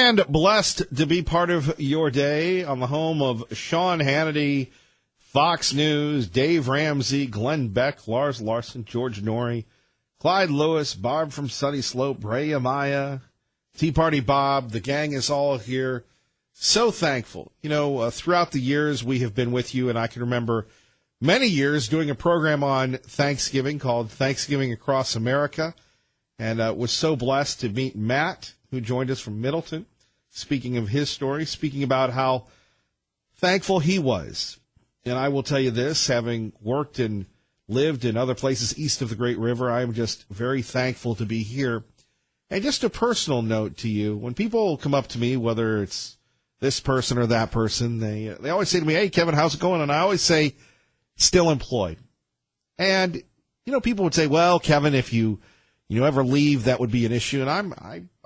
And blessed to be part of your day on the home of Sean Hannity, Fox News, Dave Ramsey, Glenn Beck, Lars Larson, George Norrie, Clyde Lewis, Barb from Sunny Slope, Ray Amaya, Tea Party Bob. The gang is all here. So thankful. Throughout the years we have been with you, and I can remember many years doing a program on Thanksgiving called Thanksgiving Across America, and was so blessed to meet Matt, who joined us from Middleton, speaking of his story, speaking about how thankful he was. And I will tell you this, having worked and lived in other places east of the Great River, I am just very thankful to be here. And just a personal note to you, when people come up to me, whether it's this person or that person, they always say to me, "Hey, Kevin, how's it going?" And I always say, "Still employed." And, people would say, "Well, Kevin, if you ever leave, that would be an issue." And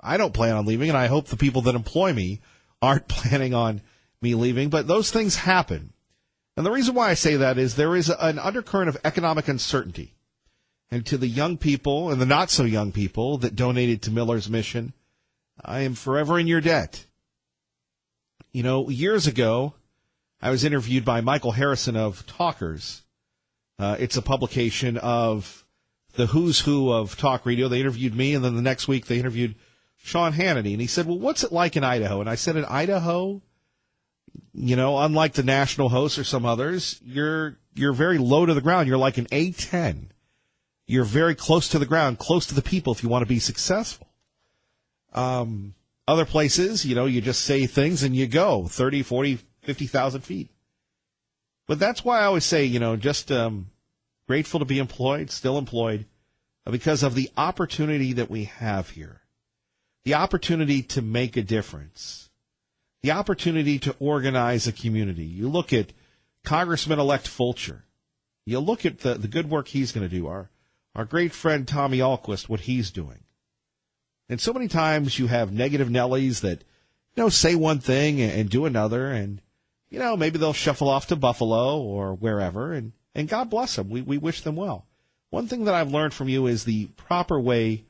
I don't plan on leaving, and I hope the people that employ me aren't planning on me leaving. But those things happen. And the reason why I say that is there is an undercurrent of economic uncertainty. And to the young people and the not-so-young people that donated to Miller's mission, I am forever in your debt. Years ago, I was interviewed by Michael Harrison of Talkers. It's a publication of the who's who of talk radio. They interviewed me, and then the next week they interviewed Sean Hannity. And he said, "Well, what's it like in Idaho?" And I said, "In Idaho, unlike the national hosts or some others, you're very low to the ground. You're like an A10. You're very close to the ground, close to the people if you want to be successful. Other places, you just say things and you go 30, 40, 50,000 feet. But that's why I always say, just grateful to be employed, still employed, because of the opportunity that we have here. The opportunity to make a difference. The opportunity to organize a community. You look at Congressman-elect Fulcher. You look at the good work he's going to do. Our great friend Tommy Ahlquist, what he's doing. And so many times you have negative Nellies that, say one thing and do another, and, maybe they'll shuffle off to Buffalo or wherever, and God bless them. We wish them well. One thing that I've learned from you is the proper way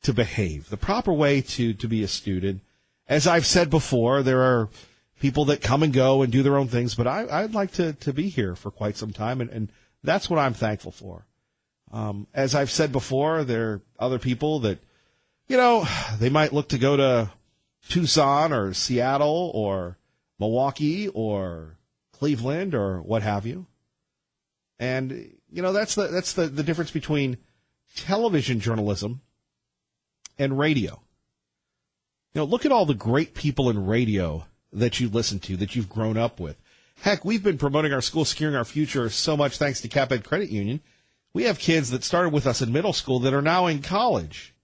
to behave, the proper way to be a student. As I've said before, there are people that come and go and do their own things, but I'd like to be here for quite some time, and that's what I'm thankful for. As I've said before, there are other people that, they might look to go to Tucson or Seattle or Milwaukee or Cleveland or what have you. And, that's the difference between television journalism and radio. Look at all the great people in radio that you listen to, that you've grown up with. Heck, we've been promoting our school, Securing Our Future, so much thanks to CapEd Credit Union. We have kids that started with us in middle school that are now in college.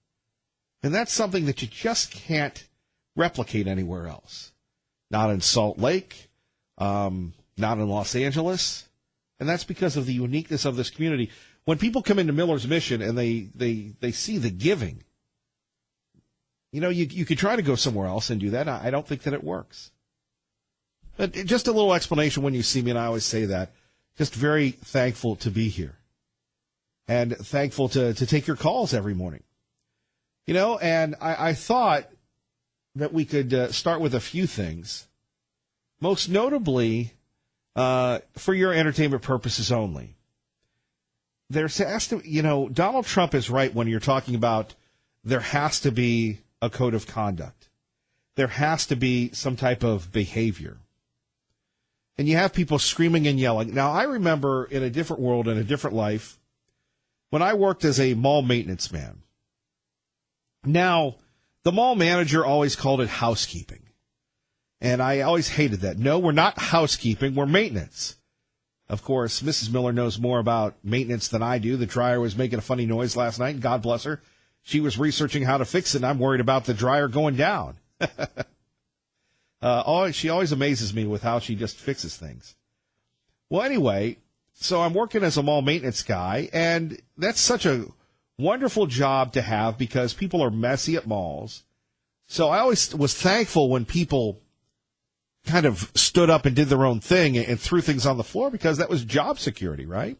And that's something that you just can't replicate anywhere else. Not in Salt Lake, not in Los Angeles. And that's because of the uniqueness of this community. When people come into Miller's Mission and they see the giving, you could try to go somewhere else and do that. I don't think that it works. But just a little explanation when you see me, and I always say that. Just very thankful to be here. And thankful to take your calls every morning. And I thought that we could start with a few things. Most notably, for your entertainment purposes only. There has to, Donald Trump is right when you're talking about there has to be a code of conduct. There has to be some type of behavior. And you have people screaming and yelling. Now, I remember in a different world, in a different life, when I worked as a mall maintenance man. Now, the mall manager always called it housekeeping. And I always hated that. No, we're not housekeeping, we're maintenance. Of course, Mrs. Miller knows more about maintenance than I do. The dryer was making a funny noise last night, and God bless her. She was researching how to fix it, and I'm worried about the dryer going down. She always amazes me with how she just fixes things. Well, anyway, so I'm working as a mall maintenance guy, and that's such a wonderful job to have because people are messy at malls. So I always was thankful when people kind of stood up and did their own thing and threw things on the floor because that was job security, right?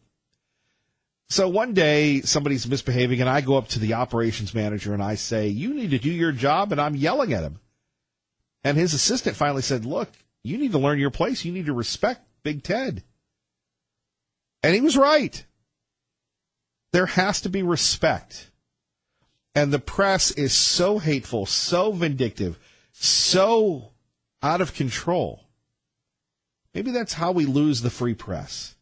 So one day somebody's misbehaving and I go up to the operations manager and I say, "You need to do your job," and I'm yelling at him. And his assistant finally said, look, you need to learn your place. You need to respect Big Ted. And he was right. There has to be respect. And the press is so hateful, so vindictive, so out of control. Maybe that's how we lose the free press.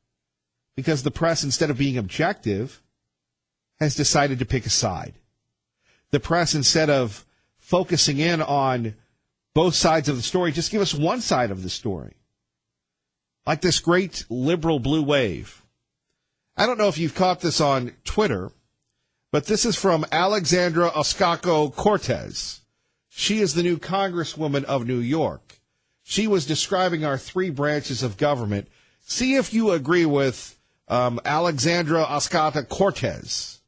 Because the press, instead of being objective, has decided to pick a side. The press, instead of focusing in on both sides of the story, just give us one side of the story. Like this great liberal blue wave. I don't know if you've caught this on Twitter, but this is from Alexandra Ocasio-Cortez. She is the new Congresswoman of New York. She was describing our three branches of government. See if you agree with Alexandra Ocasio-Cortez.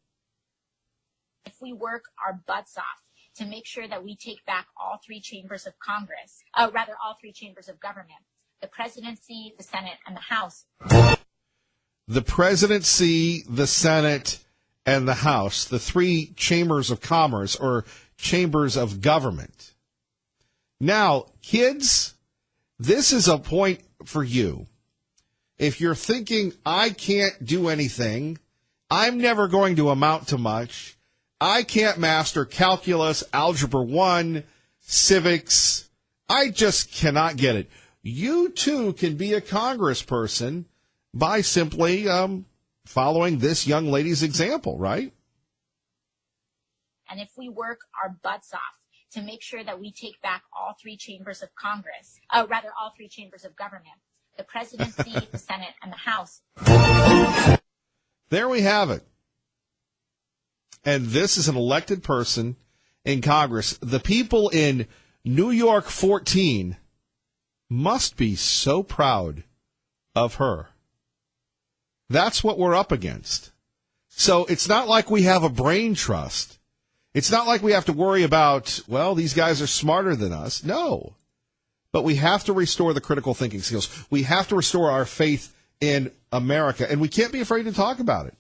If we work our butts off to make sure that we take back all three chambers of Congress, all three chambers of government, the presidency, the Senate, and the House. The presidency, the Senate, and the House, the three chambers of commerce or chambers of government. Now, kids, this is a point for you. If you're thinking, I can't do anything, I'm never going to amount to much, I can't master calculus, algebra 1, civics, I just cannot get it. You too can be a congressperson by simply following this young lady's example, right? And if we work our butts off to make sure that we take back all three chambers of Congress, all three chambers of government, the presidency, the Senate, and the House. There we have it. And this is an elected person in Congress. The people in New York 14 must be so proud of her. That's what we're up against. So it's not like we have a brain trust. It's not like we have to worry about, well, these guys are smarter than us. No. But we have to restore the critical thinking skills. We have to restore our faith in America. And we can't be afraid to talk about it.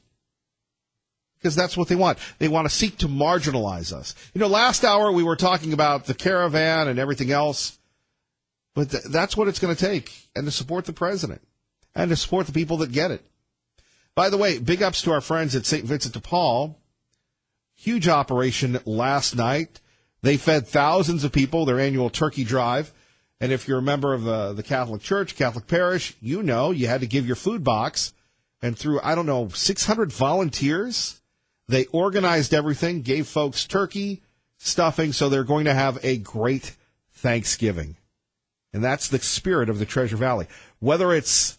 Because that's what they want. They want to seek to marginalize us. You know, last hour we were talking about the caravan and everything else. But that's what it's going to take. And to support the president. And to support the people that get it. By the way, big ups to our friends at St. Vincent de Paul. Huge operation last night. They fed thousands of people, their annual turkey drive. And if you're a member of the Catholic Church, Catholic Parish, you know you had to give your food box. And through, 600 volunteers, they organized everything, gave folks turkey, stuffing, so they're going to have a great Thanksgiving. And that's the spirit of the Treasure Valley. Whether it's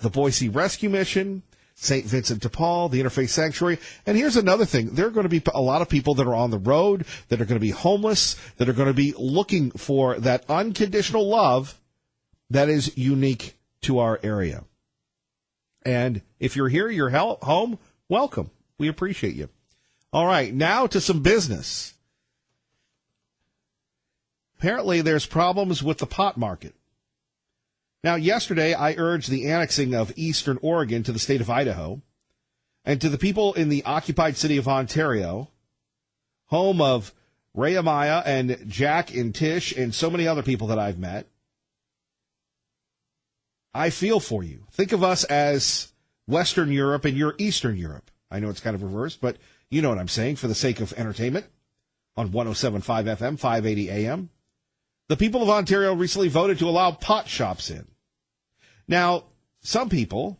the Boise Rescue Mission, St. Vincent de Paul, the Interfaith Sanctuary. And here's another thing. There are going to be a lot of people that are on the road, that are going to be homeless, that are going to be looking for that unconditional love that is unique to our area. And if you're here, you're home, welcome. We appreciate you. All right, now to some business. Apparently, there's problems with the pot market. Now, yesterday, I urged the annexing of Eastern Oregon to the state of Idaho, and to the people in the occupied city of Ontario, home of Rayamaya and Jack and Tish and so many other people that I've met. I feel for you. Think of us as Western Europe and you're Eastern Europe. I know it's kind of reversed, but you know what I'm saying for the sake of entertainment on 107.5 FM, 580 AM. The people of Ontario recently voted to allow pot shops in. Now, some people,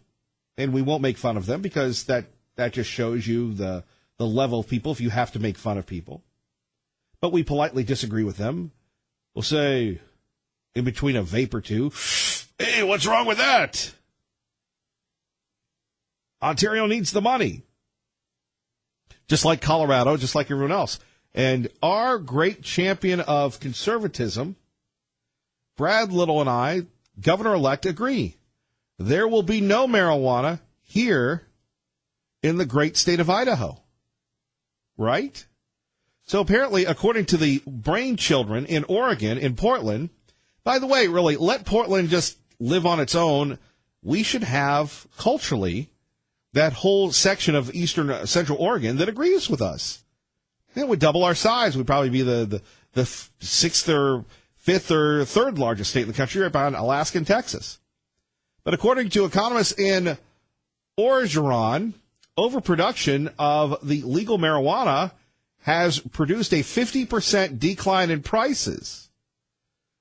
and we won't make fun of them because that just shows you the level of people if you have to make fun of people. But we politely disagree with them. We'll say, in between a vape or two, hey, what's wrong with that? Ontario needs the money. Just like Colorado, just like everyone else. And our great champion of conservatism, Brad Little, and I, governor-elect, agree. There will be no marijuana here in the great state of Idaho. Right? So apparently, according to the brain children in Oregon, in Portland, by the way, really, let Portland just live on its own. We should have, culturally, that whole section of eastern central Oregon that agrees with us. It would double our size. We'd probably be the sixth or fifth or third largest state in the country, right behind Alaska and Texas. But according to economists in Oregon, overproduction of the legal marijuana has produced a 50% decline in prices.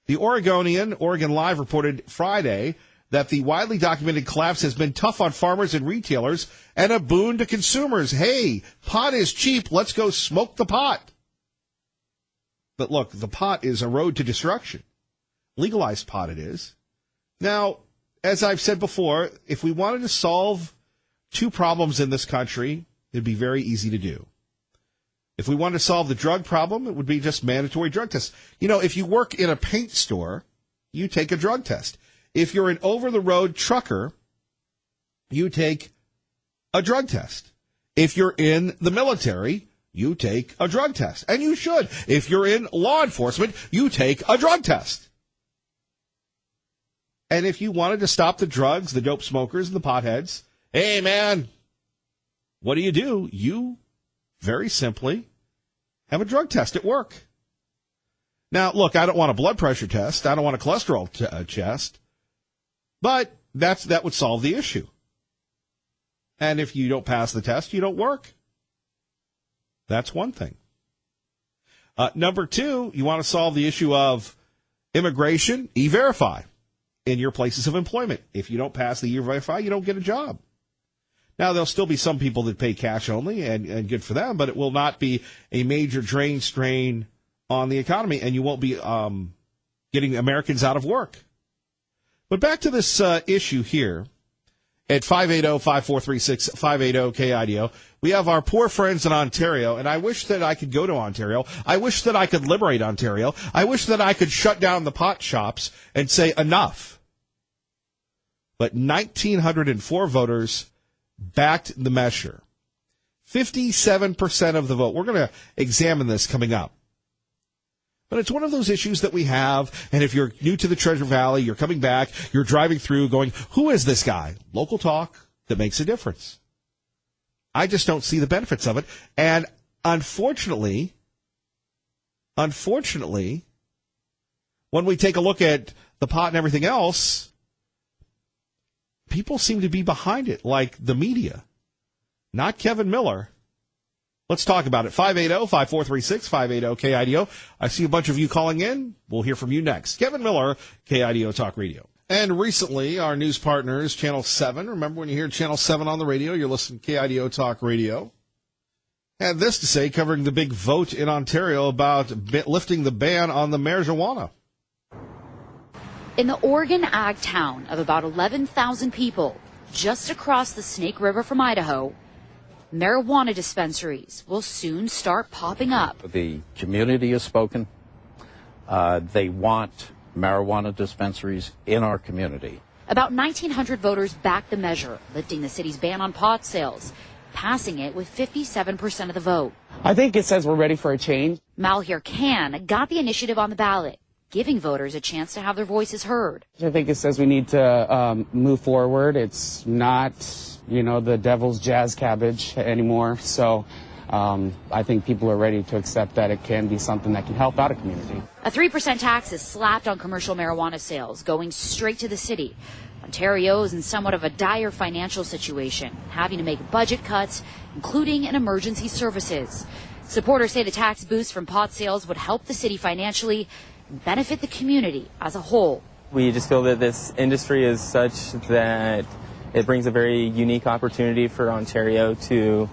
The Oregonian, Oregon Live, reported Friday that the widely documented collapse has been tough on farmers and retailers and a boon to consumers. Hey, pot is cheap. Let's go smoke the pot. But look, the pot is a road to destruction. Legalized pot it is. Now, as I've said before, if we wanted to solve two problems in this country, it'd be very easy to do. If we wanted to solve the drug problem, it would be just mandatory drug tests. You know, if you work in a paint store, you take a drug test. If you're an over-the-road trucker, you take a drug test. If you're in the military, you take a drug test. And you should. If you're in law enforcement, you take a drug test. And if you wanted to stop the drugs, the dope smokers, and the potheads, hey, man, what do? You very simply have a drug test at work. Now, look, I don't want a blood pressure test. I don't want a cholesterol test. But that would solve the issue. And if you don't pass the test, you don't work. That's one thing. Number two, you want to solve the issue of immigration, E-Verify in your places of employment. If you don't pass the E-Verify, you don't get a job. Now, there'll still be some people that pay cash only, and good for them, but it will not be a major strain on the economy, and you won't be getting Americans out of work. But back to this issue here at 580-5436, 580-KIDO. We have our poor friends in Ontario, and I wish that I could go to Ontario. I wish that I could liberate Ontario. I wish that I could shut down the pot shops and say enough. But 1,904 voters backed the measure. 57% of the vote. We're going to examine this coming up. But it's one of those issues that we have, and if you're new to the Treasure Valley, you're coming back, you're driving through going, who is this guy? Local talk that makes a difference. I just don't see the benefits of it. And unfortunately, when we take a look at the pot and everything else, people seem to be behind it, like the media. Not Kevin Miller. Let's talk about it. 580-5436, 580-KIDO. I see a bunch of you calling in. We'll hear from you next. Kevin Miller, KIDO Talk Radio. And recently, our news partners, Channel 7. Remember when you hear Channel 7 on the radio, you're listening to KIDO Talk Radio. Had this to say, covering the big vote in Ontario about lifting the ban on the marijuana. In the Oregon ag town of about 11,000 people, just across the Snake River from Idaho, marijuana dispensaries will soon start popping up. The community has spoken. They want marijuana dispensaries in our community. About 1,900 voters backed the measure, lifting the city's ban on pot sales, passing it with 57% of the vote. I think it says we're ready for a change. Malheur Can got the initiative on the ballot, giving voters a chance to have their voices heard. I think it says we need to move forward. It's not, the devil's jazz cabbage anymore. So I think people are ready to accept that it can be something that can help out a community. A 3% tax is slapped on commercial marijuana sales, going straight to the city. Ontario is in somewhat of a dire financial situation, having to make budget cuts, including in emergency services. Supporters say the tax boost from pot sales would help the city financially and benefit the community as a whole. We just feel that this industry is such that it brings a very unique opportunity for Ontario to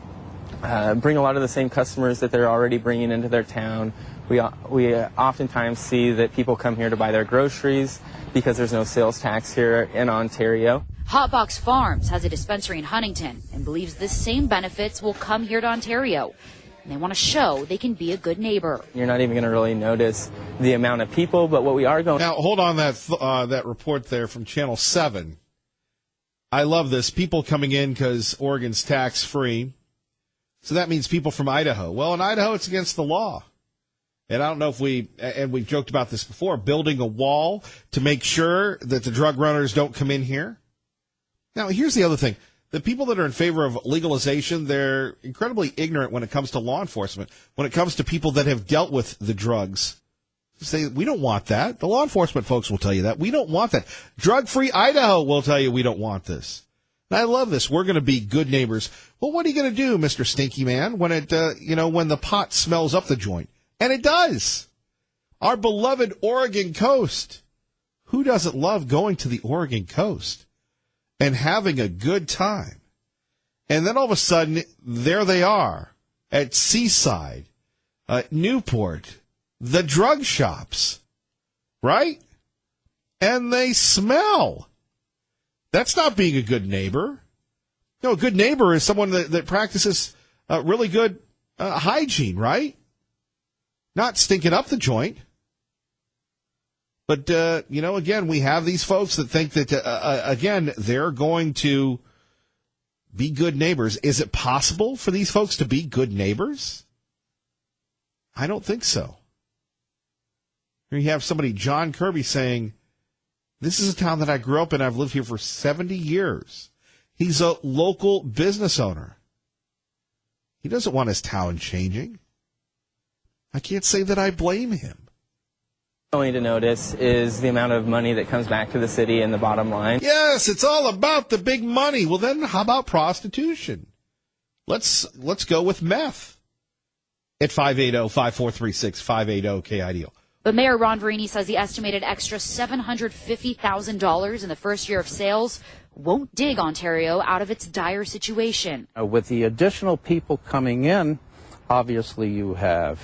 bring a lot of the same customers that they're already bringing into their town. We oftentimes see that people come here to buy their groceries because there's no sales tax here in Ontario. Hotbox Farms has a dispensary in Huntington and believes the same benefits will come here to Ontario. And they want to show they can be a good neighbor. You're not even going to really notice the amount of people, but what we are going... Now, hold on that report there from Channel 7. I love this. People coming in because Oregon's tax-free. So that means people from Idaho. Well, in Idaho, it's against the law. And I don't know if we've joked about this before, building a wall to make sure that the drug runners don't come in here. Now, here's the other thing. The people that are in favor of legalization, they're incredibly ignorant when it comes to law enforcement, when it comes to people that have dealt with the drugs. say, we don't want that. The law enforcement folks will tell you that. We don't want that. Drug-free Idaho will tell you we don't want this. And I love this. We're going to be good neighbors. Well, what are you going to do, Mr. Stinky Man, when when the pot smells up the joint? And it does. Our beloved Oregon coast. Who doesn't love going to the Oregon coast and having a good time? And then all of a sudden, there they are at Seaside, Newport, the drug shops, right? And they smell. That's not being a good neighbor. No, a good neighbor is someone that practices really good hygiene, right? Not stinking up the joint. But, again, we have these folks that think that, again, they're going to be good neighbors. Is it possible for these folks to be good neighbors? I don't think so. Here you have somebody, John Kirby, saying, this is a town that I grew up in. I've lived here for 70 years. He's a local business owner. He doesn't want his town changing. I can't say that I blame him. Going to notice is the amount of money that comes back to the city and the bottom line. Yes, it's all about the big money. Well, then how about prostitution? Let's go with meth at 580-5436, 580-KIDO. But Mayor Ron Verini says the estimated extra $750,000 in the first year of sales won't dig Ontario out of its dire situation. With the additional people coming in, obviously you have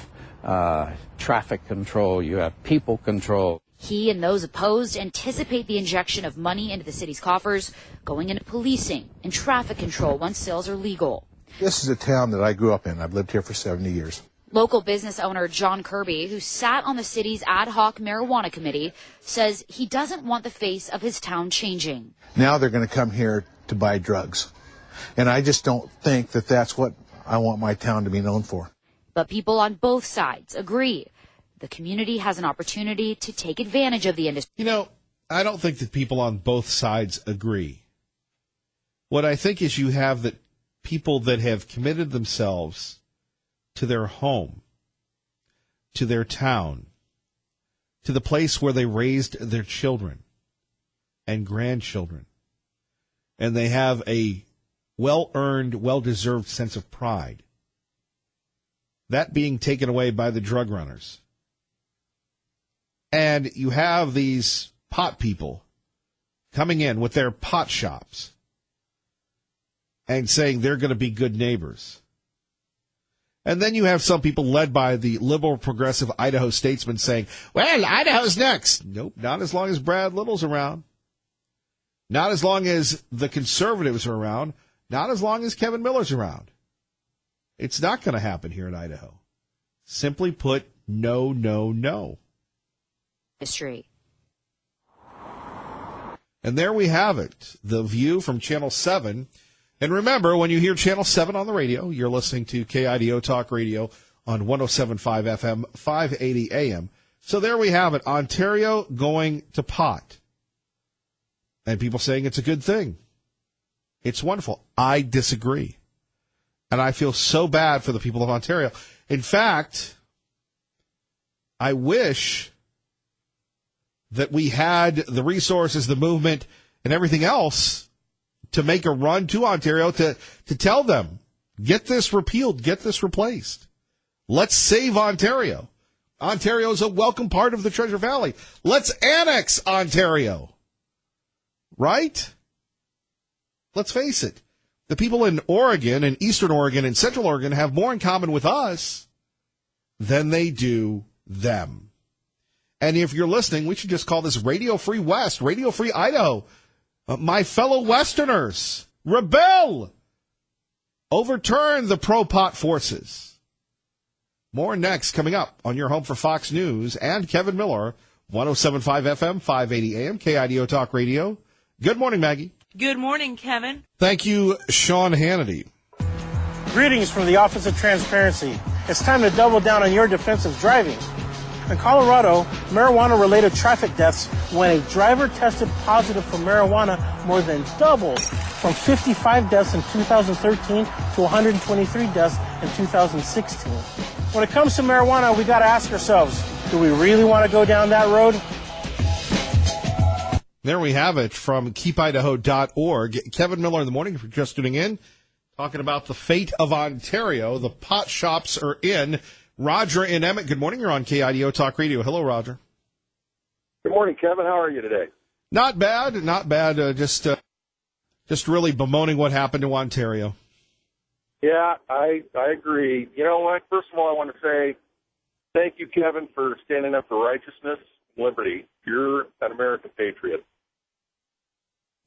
traffic control, you have people control. He and those opposed anticipate the injection of money into the city's coffers, going into policing and traffic control once sales are legal. This is a town that I grew up in. I've lived here for 70 years. Local business owner John Kirby, who sat on the city's ad hoc marijuana committee, says he doesn't want the face of his town changing. Now they're going to come here to buy drugs. And I just don't think that that's what I want my town to be known for. But people on both sides agree. The community has an opportunity to take advantage of the industry. I don't think that people on both sides agree. What I think is you have that people that have committed themselves to their home, to their town, to the place where they raised their children and grandchildren. And they have a well-earned, well-deserved sense of pride. That being taken away by the drug runners. And you have these pot people coming in with their pot shops and saying they're going to be good neighbors. And then you have some people led by the liberal progressive Idaho statesman saying, well, Idaho's next. Nope, not as long as Brad Little's around. Not as long as the conservatives are around. Not as long as Kevin Miller's around. It's not going to happen here in Idaho. Simply put, no, no, no. History. And there we have it, the view from Channel 7. And remember, when you hear Channel 7 on the radio, you're listening to KIDO Talk Radio on 107.5 FM, 580 AM. So there we have it, Ontario going to pot. And people saying it's a good thing. It's wonderful. I disagree. And I feel so bad for the people of Ontario. In fact, I wish that we had the resources, the movement, and everything else to make a run to Ontario to tell them, get this repealed, get this replaced. Let's save Ontario. Ontario is a welcome part of the Treasure Valley. Let's annex Ontario. Right? Let's face it. The people in Oregon and Eastern Oregon and Central Oregon have more in common with us than they do them. And if you're listening, we should just call this Radio Free West, Radio Free Idaho. My fellow Westerners, rebel! Overturn the pro-pot forces. More next, coming up on your home for Fox News and Kevin Miller, 107.5 FM, 580 AM, KIDO Talk Radio. Good morning, Maggie. Good morning, Kevin. Thank you, Sean Hannity. Greetings from the Office of Transparency. It's time to double down on your defensive driving. In Colorado, marijuana-related traffic deaths when a driver tested positive for marijuana more than doubled from 55 deaths in 2013 to 123 deaths in 2016. When it comes to marijuana, we got to ask ourselves, Do we really want to go down that road? There we have it from keepidaho.org. Kevin Miller in the morning, if you're just tuning in, talking about the fate of Ontario. The pot shops are in. Roger in Emmett, good morning. You're on KIDO Talk Radio. Hello, Roger. Good morning, Kevin. How are you today? Not bad, not bad. Just really bemoaning what happened to Ontario. Yeah, I agree. You know what? First of all, I want to say thank you, Kevin, for standing up for righteousness and liberty. You're an American patriot.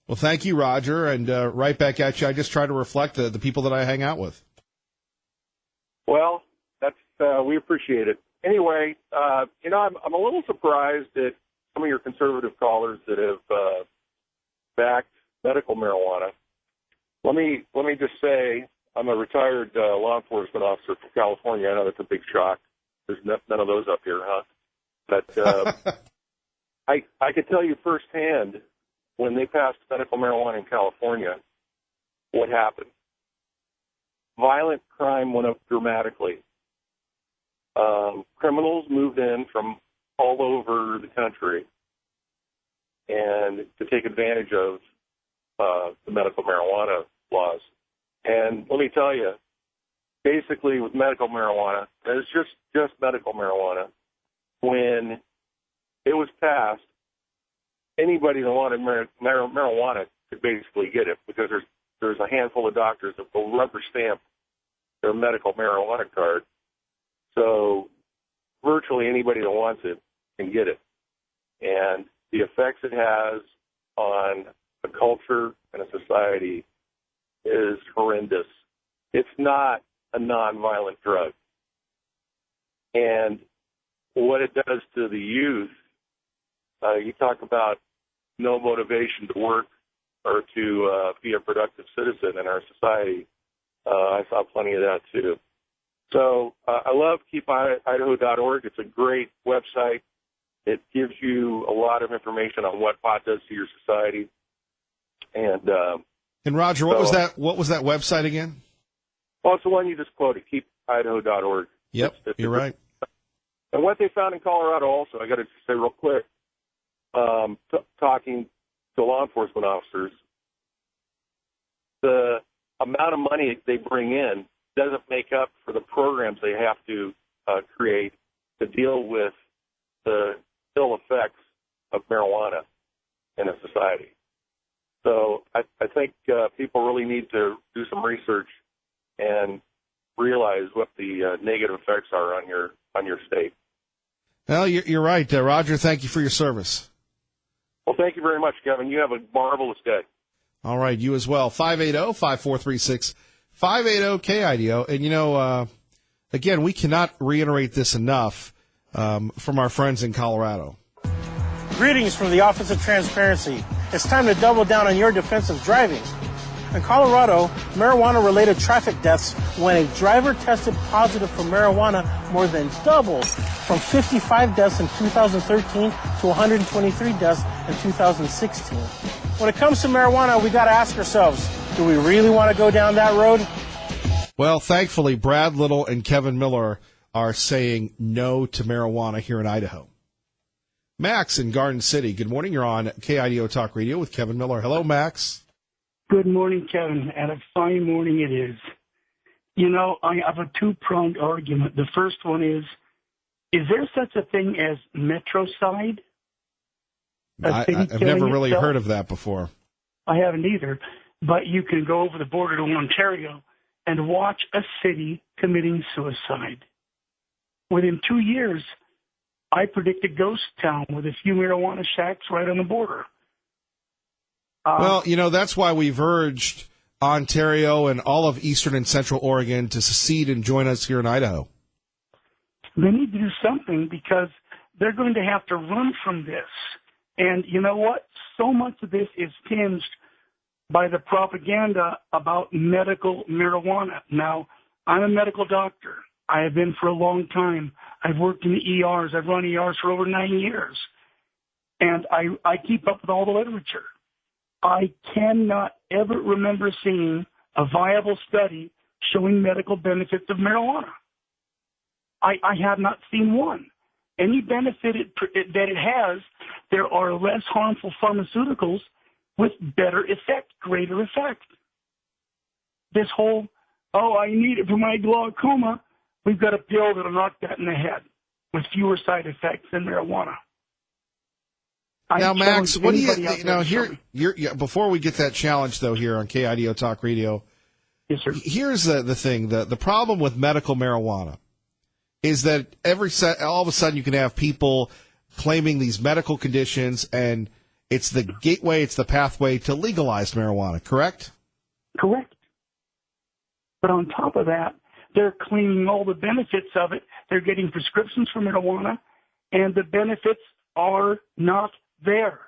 Well, thank you, Roger, and right back at you. I just try to reflect the people that I hang out with. Well, that's we appreciate it. Anyway, you know, I'm a little surprised at some of your conservative callers that have backed medical marijuana. Let me just say, I'm a retired law enforcement officer from California. I know that's a big shock. There's none of those up here, huh? But I could tell you firsthand, when they passed medical marijuana in California, what happened. Violent crime went up dramatically. Criminals moved in from all over the country and to take advantage of the medical marijuana laws. And let me tell you, basically with medical marijuana, and it's just medical marijuana, when it was passed, anybody that wanted marijuana could basically get it, because there's a handful of doctors that will rubber stamp their medical marijuana card. So virtually anybody that wants it can get it. And the effects it has on a culture and a society is horrendous. It's not a nonviolent drug. And what it does to the youth, you talk about no motivation to work or to be a productive citizen in our society. I saw plenty of that too. So I love keepidaho.org. It's a great website. It gives you a lot of information on what pot does to your society. And Roger, what was that website again? Well, it's the one you just quoted, keepidaho.org. Yep, you're right. And what they found in Colorado also, I got to say real quick, talking to law enforcement officers, the amount of money they bring in doesn't make up for the programs they have to create to deal with the ill effects of marijuana in a society. So I think people really need to do some research and realize what the negative effects are on your state. Well, you're right, Roger. Thank you for your service. Well, thank you very much, Kevin. You have a marvelous day. All right, you as well. 580-5436, 580-KIDO. And, you know, again, we cannot reiterate this enough from our friends in Colorado. Greetings from the Office of Transparency. It's time to double down on your defense of driving. In Colorado, marijuana-related traffic deaths when a driver tested positive for marijuana more than doubled, from 55 deaths in 2013 to 123 deaths in 2016. When it comes to marijuana, we got to ask ourselves, do we really want to go down that road? Well, thankfully, Brad Little and Kevin Miller are saying no to marijuana here in Idaho. Max in Garden City, good morning. You're on KIDO Talk Radio with Kevin Miller. Hello, Max. Good morning, Kevin, and a fine morning it is. You know, I have a two-pronged argument. The first one is there such a thing as metrocide? I've never really heard of that before. I haven't either, but you can go over the border to Ontario and watch a city committing suicide. Within 2 years, I predict a ghost town with a few marijuana shacks right on the border. Well, you know, that's why we've urged Ontario and all of Eastern and Central Oregon to secede and join us here in Idaho. They need to do something because they're going to have to run from this. And you know what? So much of this is tinged by the propaganda about medical marijuana. Now, I'm a medical doctor. I have been for a long time. I've worked in the ERs. I've run ERs for over 9 years. And I keep up with all the literature. I cannot ever remember seeing a viable study showing medical benefits of marijuana. I have not seen one. any benefit that it has, there are less harmful pharmaceuticals with better effect, greater effect. This whole, I need it for my glaucoma, we've got a pill that'll knock that in the head with fewer side effects than marijuana. Now, Max, what do you now here? Before we get that challenge though, here on KIDO Talk Radio, yes, sir. Here's the thing: the problem with medical marijuana is that all of a sudden you can have people claiming these medical conditions, and it's the gateway, it's the pathway to legalized marijuana. Correct? Correct. But on top of that, they're claiming all the benefits of it. They're getting prescriptions for marijuana, and the benefits are not there.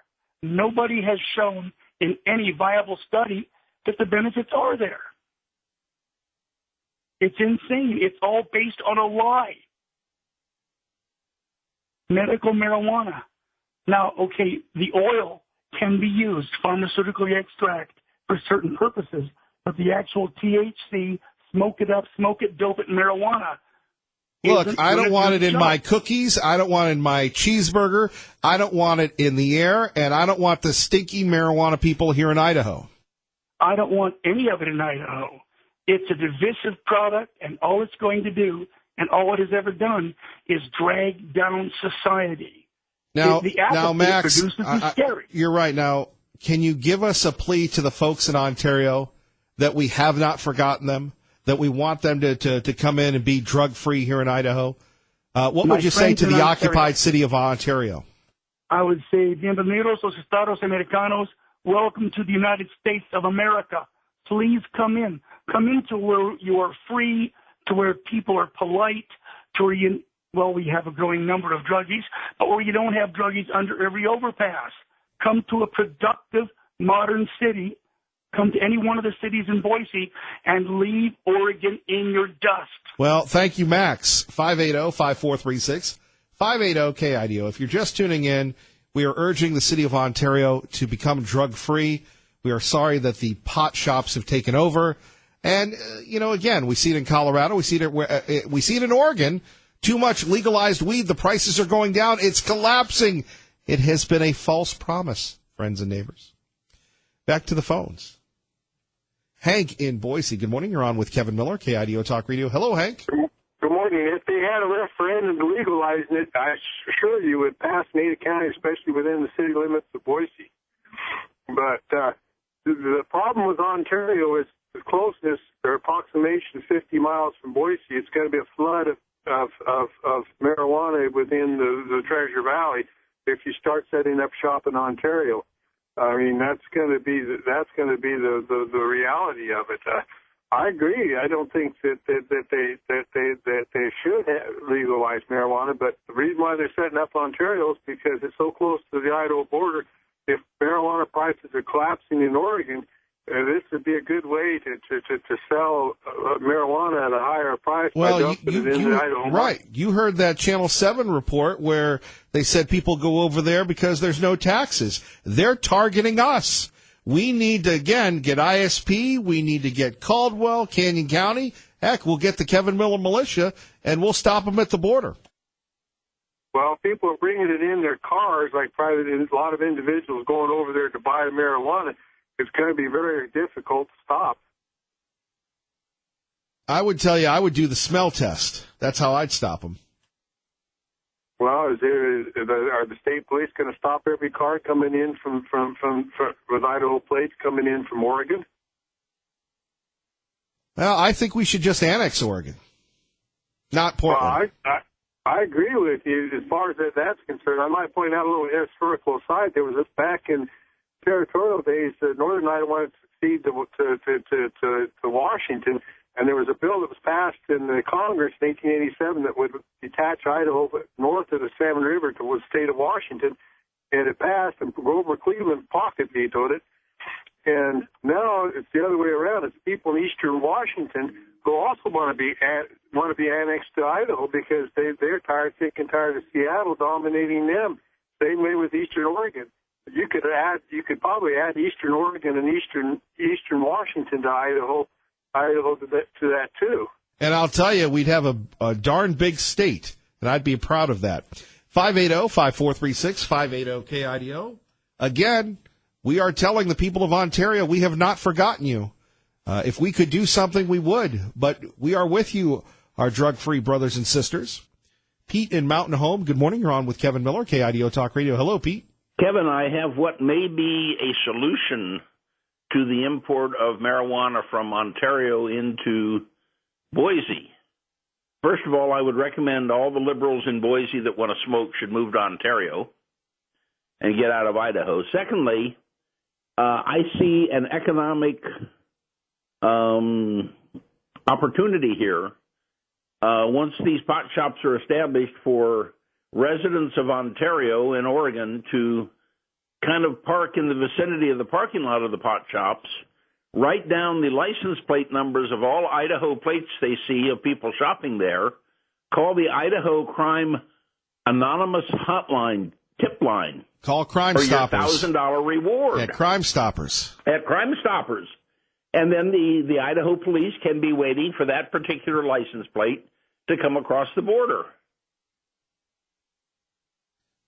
Nobody has shown in any viable study that the benefits are there. It's insane. It's all based on a lie. Medical marijuana. Now, okay, the oil can be used, pharmaceutical extract, for certain purposes, but the actual THC, smoke it up, smoke it, dope it, marijuana. Look, I don't want it in my cookies. I don't want it in my cheeseburger. I don't want it in the air, and I don't want the stinky marijuana people here in Idaho. I don't want any of it in Idaho. It's a divisive product, and all it's going to do, and all it has ever done, is drag down society. Now, the Max, is scary. You're right. Now, can you give us a plea to the folks in Ontario that we have not forgotten them, that we want them to come in and be drug-free here in Idaho? What would you say to the occupied city of Ontario? I would say, bienvenidos los Estados Americanos. Welcome to the United States of America. Please come in. Come into where you are free, to where people are polite, to where we have a growing number of druggies, but where you don't have druggies under every overpass. Come to a productive, modern city. Come to any one of the cities in Boise and leave Oregon in your dust. Well, thank you, Max. 580-5436, 580-KIDO. If you're just tuning in, we are urging the city of Ontario to become drug-free. We are sorry that the pot shops have taken over. And, again, we see it in Colorado. We see it in Oregon. Too much legalized weed. The prices are going down. It's collapsing. It has been a false promise, friends and neighbors. Back to the phones. Hank in Boise. Good morning. You're on with Kevin Miller, KIDO Talk Radio. Hello, Hank. Good morning. If they had a referendum to legalize it, I assure you it would pass in Ada County, especially within the city limits of Boise. But the problem with Ontario is the closeness, or approximation 50 miles from Boise. It's going to be a flood of marijuana within the Treasure Valley if you start setting up shop in Ontario. I mean, that's going to be the reality of it. I agree. I don't think that they should legalize marijuana, but the reason why they're setting up Ontario is because it's so close to the Idaho border. If marijuana prices are collapsing in Oregon, this would be a good way to sell marijuana at a higher price. Well, right. You heard that Channel 7 report where they said people go over there because there's no taxes. They're targeting us. We need to, again, get ISP. We need to get Caldwell, Canyon County. Heck, we'll get the Kevin Miller militia, and we'll stop them at the border. Well, people are bringing it in their cars, like a lot of individuals going over there to buy marijuana. It's going to be very difficult to stop. I would tell you I would do the smell test. That's how I'd stop them. Well, are the state police going to stop every car coming in from with Idaho plates coming in from Oregon? Well, I think we should just annex Oregon, not Portland. Well, I agree with you as far as that's concerned. I might point out a little historical aside. There was back in territorial days, Northern Idaho wanted to succeed to Washington, and there was a bill that was passed in the Congress in 1887 that would detach Idaho north of the Salmon River to the state of Washington, and it passed, and Grover Cleveland pocket vetoed it. And now it's the other way around. It's people in eastern Washington who also want to be annexed to Idaho because they're sick and tired of Seattle dominating them. Same way with eastern Oregon. You could probably add eastern Oregon and eastern Washington to Idaho to that too. And I'll tell you, we'd have a darn big state, and I'd be proud of that. 580-5436, 580-KIDO. Again, we are telling the people of Ontario we have not forgotten you. If we could do something, we would. But we are with you, our drug-free brothers and sisters. Pete in Mountain Home, good morning. You're on with Kevin Miller, KIDO Talk Radio. Hello, Pete. Kevin, I have what may be a solution to the import of marijuana from Ontario into Boise. First of all, I would recommend all the liberals in Boise that want to smoke should move to Ontario and get out of Idaho. Secondly, I see an economic opportunity here once these pot shops are established for residents of Ontario and Oregon to kind of park in the vicinity of the parking lot of the pot shops, write down the license plate numbers of all Idaho plates they see of people shopping there, call the Idaho Crime Anonymous Hotline, tip line. Call Crime Stoppers. For your $1,000 reward. At Crime Stoppers. At Crime Stoppers. And then the Idaho police can be waiting for that particular license plate to come across the border.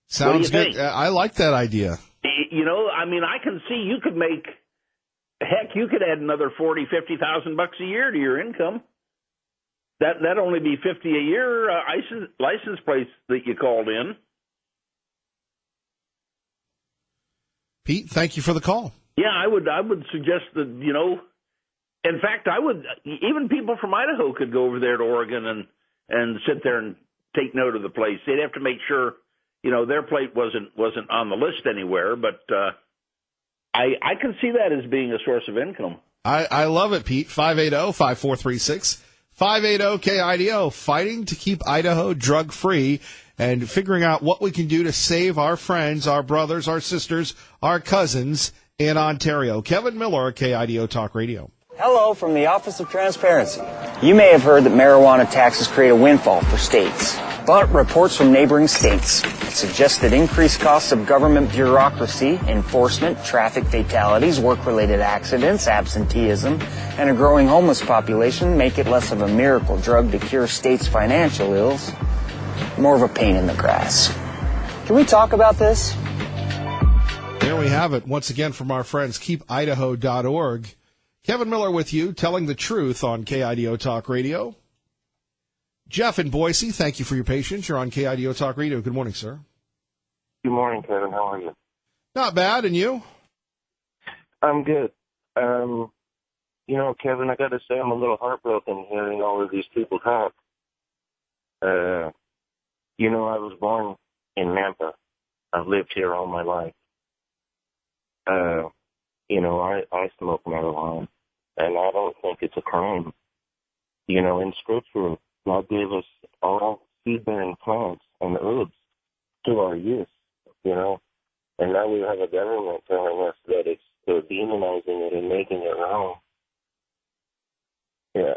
Sounds good. I like that idea. You know, I mean, I can see you could make, heck, you could add another $40,000-$50,000 a year to your income. That'd only be $50 a year license plates that you called in. Pete, thank you for the call. Yeah, I would suggest that, you know, in fact, even people from Idaho could go over there to Oregon and sit there and take note of the place. They'd have to make sure, you know, their plate wasn't on the list anywhere, but I can see that as being a source of income. I love it, Pete. 580-5436, 580-KIDO, fighting to keep Idaho drug-free and figuring out what we can do to save our friends, our brothers, our sisters, our cousins in Ontario. Kevin Miller, KIDO Talk Radio. Hello from the Office of Transparency. You may have heard that marijuana taxes create a windfall for states. But reports from neighboring states suggest that increased costs of government bureaucracy, enforcement, traffic fatalities, work-related accidents, absenteeism, and a growing homeless population make it less of a miracle drug to cure states' financial ills, more of a pain in the grass. Can we talk about this? There we have it. Once again from our friends, keepidaho.org. Kevin Miller with you, telling the truth on KIDO Talk Radio. Jeff in Boise, thank you for your patience. You're on KIDO Talk Radio. Good morning, sir. Good morning, Kevin. How are you? Not bad, and you? I'm good. You know, Kevin, I got to say I'm a little heartbroken hearing all of these people talk. You know, I was born in Nampa. I've lived here all my life. You know, I smoke marijuana, and I don't think it's a crime. You know, in Scripture, God gave us all seed-bearing plants and herbs to our use, you know, and now we have a government telling us that they're demonizing it and making it wrong. Yeah,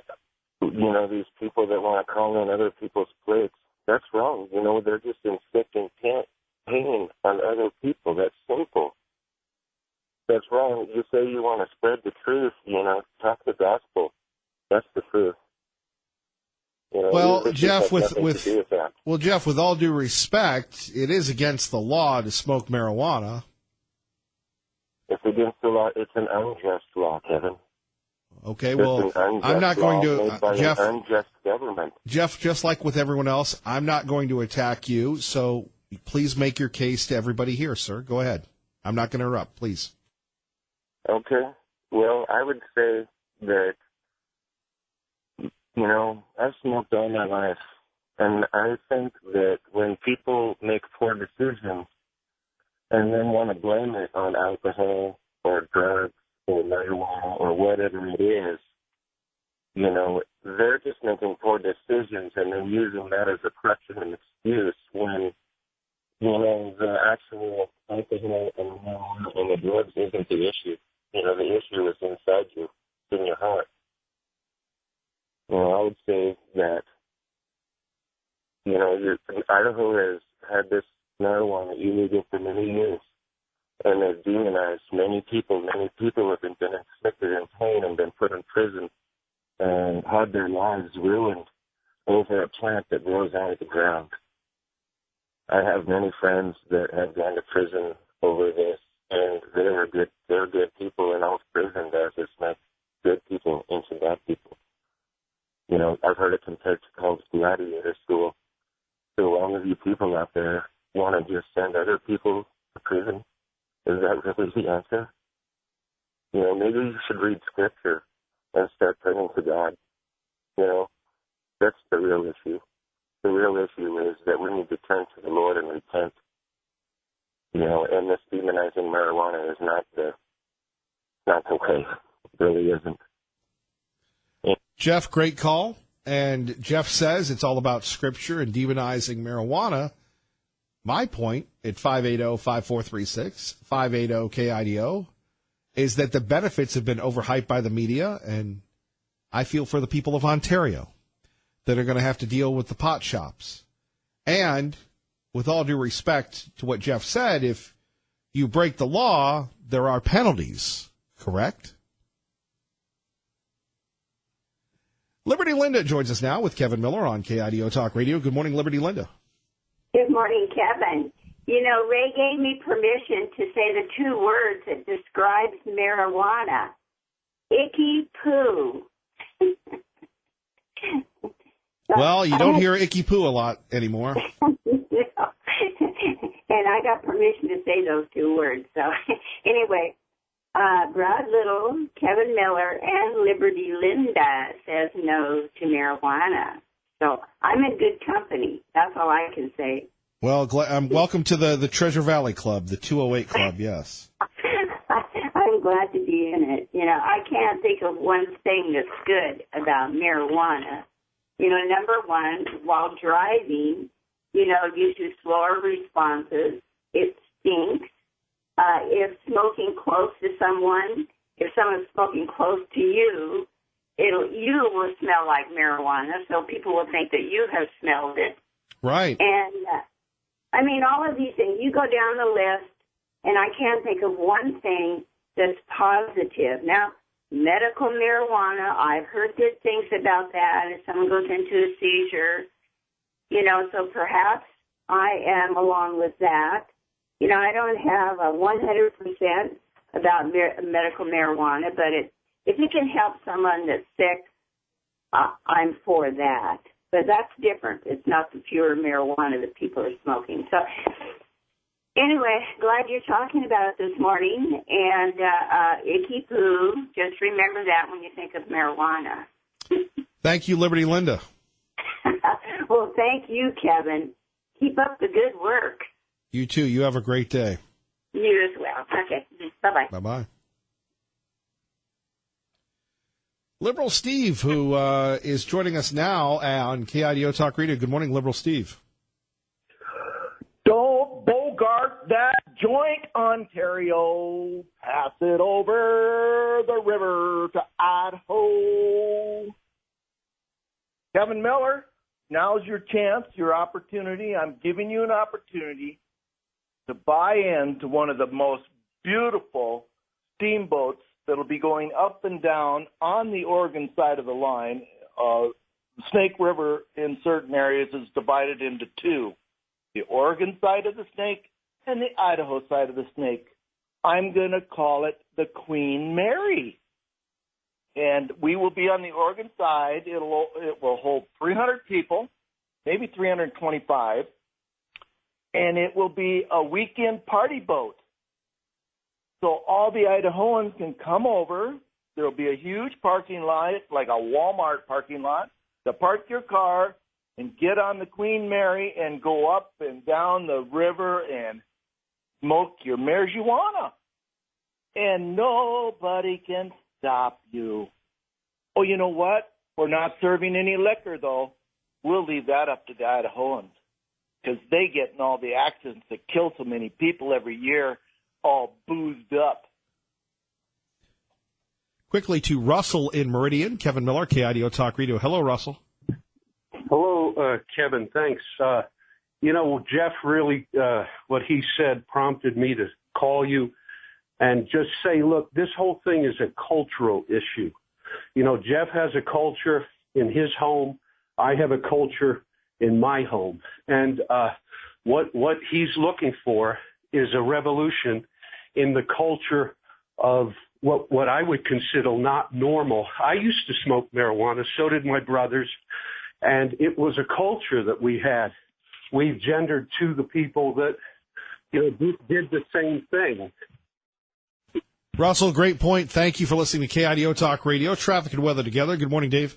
you know, these people that want to call in other people's plates, that's wrong. You know, they're just inflicting pain on other people. That's simple. That's wrong. You say you want to spread the truth, you know, talk the gospel. That's the truth. You know, well, Jeff, with all due respect, it is against the law to smoke marijuana. It's against the law. It's an unjust law, Kevin. Okay, well, I'm not going to, Jeff. An unjust government. Jeff, just like with everyone else, I'm not going to attack you. So please make your case to everybody here, sir. Go ahead. I'm not going to interrupt. Please. Okay. Well, I would say that, you know, I've smoked all my life, and I think that when people make poor decisions and then want to blame it on alcohol or drugs or marijuana or whatever it is, you know, they're just making poor decisions and then using that as a crutch and an excuse when, you know, the actual alcohol and marijuana and the drugs isn't the issue. You know, the issue is inside you, in your heart. You know, I would say that, you know, Idaho has had this marijuana illegal for many years, and they've demonized many people. Many people have been inflicted in pain and been put in prison and had their lives ruined over a plant that grows out of the ground. I have many friends that have gone to prison over this, and they're good people, and out of prison does this make good people into bad people. You know, I've heard it compared to college gladiator school. So long as you people out there want to just send other people to prison, is that really the answer? You know, maybe you should read scripture and start praying to God. You know, that's the real issue. The real issue is that we need to turn to the Lord and repent. You know, and this demonizing marijuana is not the way. It really isn't. Jeff, great call. And Jeff says it's all about scripture and demonizing marijuana. My point at 580-5436, 580-KIDO, is that the benefits have been overhyped by the media, and I feel for the people of Ontario that are going to have to deal with the pot shops. And with all due respect to what Jeff said, if you break the law, there are penalties, correct? Liberty Linda joins us now with Kevin Miller on KIDO Talk Radio. Good morning, Liberty Linda. Good morning, Kevin. You know, Ray gave me permission to say the two words that describes marijuana. Icky poo. Well, you don't hear icky poo a lot anymore. And I got permission to say those two words. So anyway, Brad Little, Kevin Miller, and Liberty Linda says no to marijuana. So I'm in good company. That's all I can say. Well, welcome to the Treasure Valley Club, the 208 Club, yes. I'm glad to be in it. You know, I can't think of one thing that's good about marijuana. You know, number one, while driving, you know, gives you slower responses. It stinks. If smoking close to someone, if someone's smoking close to you, you will smell like marijuana, so people will think that you have smelled it. Right. And, I mean, all of these things, you go down the list, and I can't think of one thing that's positive. Now, medical marijuana, I've heard good things about that. If someone goes into a seizure, you know, so perhaps I am along with that. You know, I don't have a 100% about medical marijuana, but if it can help someone that's sick, I'm for that. But that's different. It's not the pure marijuana that people are smoking. So anyway, glad you're talking about it this morning. And icky poo, just remember that when you think of marijuana. Thank you, Liberty Linda. Well, thank you, Kevin. Keep up the good work. You too. You have a great day. You as well. Okay. Bye-bye. Bye-bye. Liberal Steve, who is joining us now on KIDO Talk Radio. Good morning, Liberal Steve. Don't bogart that joint, Ontario. Pass it over the river to Idaho. Kevin Miller, now's your chance, your opportunity. I'm giving you an opportunity to buy into one of the most beautiful steamboats that'll be going up and down on the Oregon side of the line. Snake River in certain areas is divided into two, the Oregon side of the Snake and the Idaho side of the Snake. I'm going to call it the Queen Mary. And we will be on the Oregon side. It will hold 300 people, maybe 325. And it will be a weekend party boat. So all the Idahoans can come over. There will be a huge parking lot, like a Walmart parking lot, to park your car and get on the Queen Mary and go up and down the river and smoke your marijuana. And nobody can stop you. Oh, you know what? We're not serving any liquor, though. We'll leave that up to the Idahoans, because they get in all the accidents that kill so many people every year, all boozed up. Quickly to Russell in Meridian. Kevin Miller, KIDO Talk Radio. Hello, Russell. Hello, Kevin. Thanks. You know, Jeff really, what he said prompted me to call you and just say, look, this whole thing is a cultural issue. You know, Jeff has a culture in his home. I have a culture in my home. And What he's looking for is a revolution in the culture of what I would consider not normal. I used to smoke marijuana, so did my brothers, and it was a culture that we had. We gendered to the people that, did the same thing. Russell, great point. Thank you for listening to KIDO Talk Radio. Traffic and weather together. Good morning, Dave.